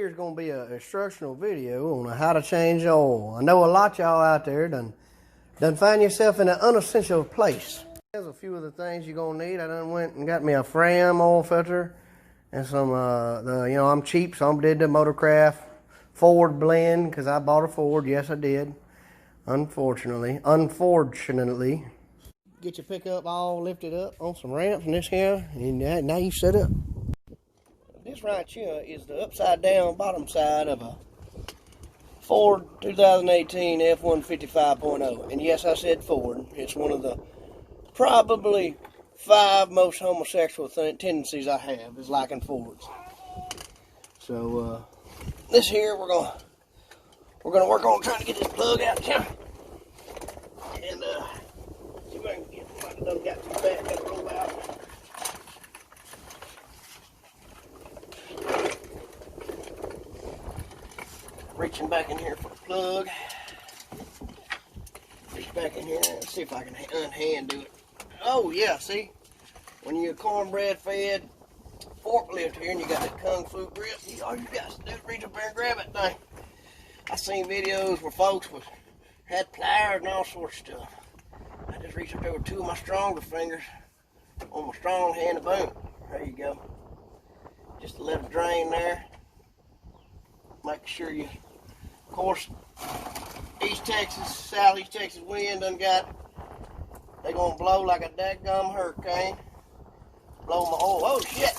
here is going to be an instructional video on how to change oil. I know a lot of y'all out there done find yourself in an unessential place. There's a few of the things you're going to need. I done went and got me a Fram oil filter and some, I'm cheap, so I did the Motorcraft Ford blend because I bought a Ford. Yes, I did. Unfortunately. Get your pickup all lifted up on some ramps and this here, and now you set up. This right here is the upside down bottom side of a Ford 2018 F150 5.0. And yes, I said Ford. It's one of the probably 5 most homosexual tendencies I have is liking Fords. So this here we're gonna work on trying to get this plug out here. And see if I can get it done got too bad, got to roll out. Reaching back in here for the plug. Reach back in here and see if I can unhand do it. Oh yeah, see? When you're cornbread fed forklift here and you got that kung fu grip, all you got to do is reach up there and grab that thing. I seen videos where folks had pliers and all sorts of stuff. I just reach up there with 2 of my stronger fingers on my strong hand and boom. There you go. Just to let it drain there. Make sure you, of course, East Texas, Southeast Texas wind done got, they gonna blow like a dadgum hurricane. Blow my oil. Oh shit!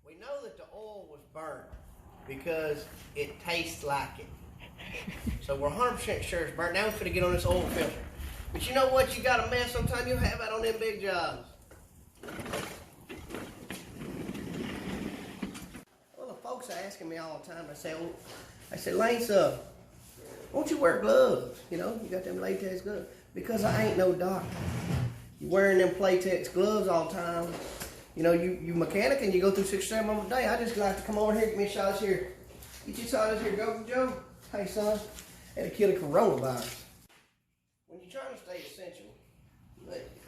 We know that the oil was burnt because it tastes like it. So we're 100% sure it's burnt. Now we're finna get on this oil filter. But you know what? You got a mess sometime you'll have out on them big jobs. Well, the folks are asking me all the time. I say, Lance, won't you wear gloves? You know, you got them latex gloves. Because I ain't no doctor. You wearing them latex gloves all the time. You know, you mechanic and you go through 6 or 7 of them a day. I just like to come over here, get me a shot of this here. Get you a shot of this here, go Joe. Hey son, it'll kill the coronavirus. When you're trying to stay essential,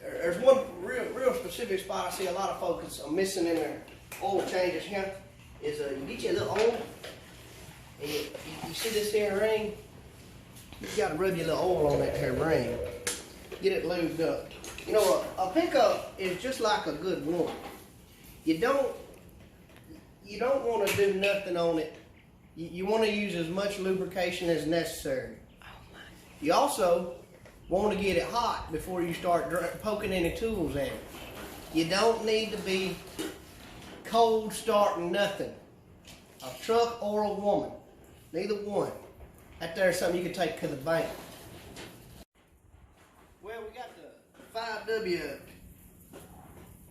there's one real specific spot I see a lot of folks are missing in their oil changes here. Is you get you a little oil, and you see this here ring? You got to rub your little oil on that here ring. Get it lubed up. You know, a pickup is just like a good woman. You don't want to do nothing on it. You want to use as much lubrication as necessary. You also want to get it hot before you start poking any tools at it. You don't need to be cold starting nothing. A truck or a woman. Neither one. That there's something you can take to the bank. Well, we got the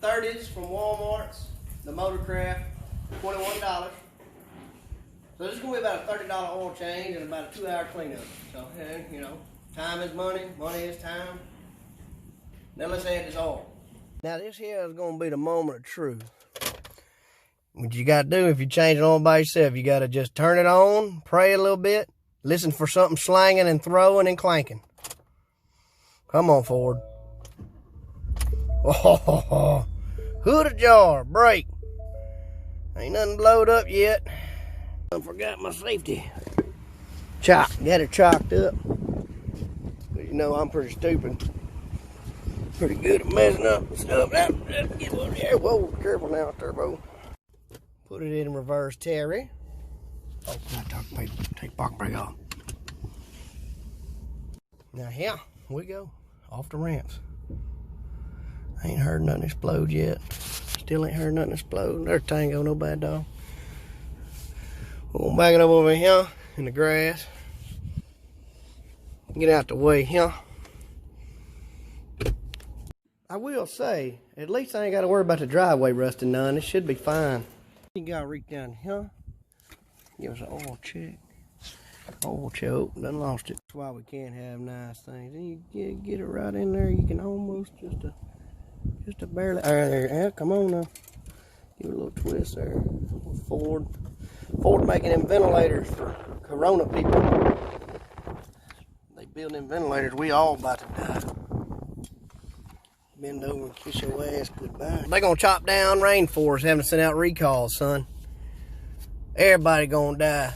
5W30s from Walmart's, the Motorcraft, $21. So this is going to be about a $30 oil change and about a 2-hour cleanup. So, you know, time is money, money is time. Now let's add this oil. Now this here is going to be the moment of truth. What you got to do if you change it on by yourself, you got to just turn it on, pray a little bit, listen for something slanging and throwing and clanking. Come on, Ford. Oh, hood ajar, brake. Ain't nothing blowed up yet. I forgot my safety. Got it chalked up. But you know I'm pretty stupid. Pretty good at messing up stuff. Get one here. Whoa, careful now, turbo. Put it in reverse, Terry. Oh, take park brake off. Now here we go. Off the ramps. I ain't heard nothing explode yet. Still ain't heard nothing explode. There's Tango, no bad dog. We're gonna back it up over here in the grass. Get out the way here. I will say, at least I ain't got to worry about the driveway rusting none. It should be fine. You gotta reach down here. Give us an oil check. Oil choke. Done lost it. That's why we can't have nice things. And you get it right in there. You can almost just a barely. There. Yeah, come on now. Give it a little twist there. Ford making them ventilators for corona people. They build them ventilators. We all about to die. bend over and kiss your ass goodbye. They gonna chop down rainforest, having to send out recalls, son. Everybody gonna die.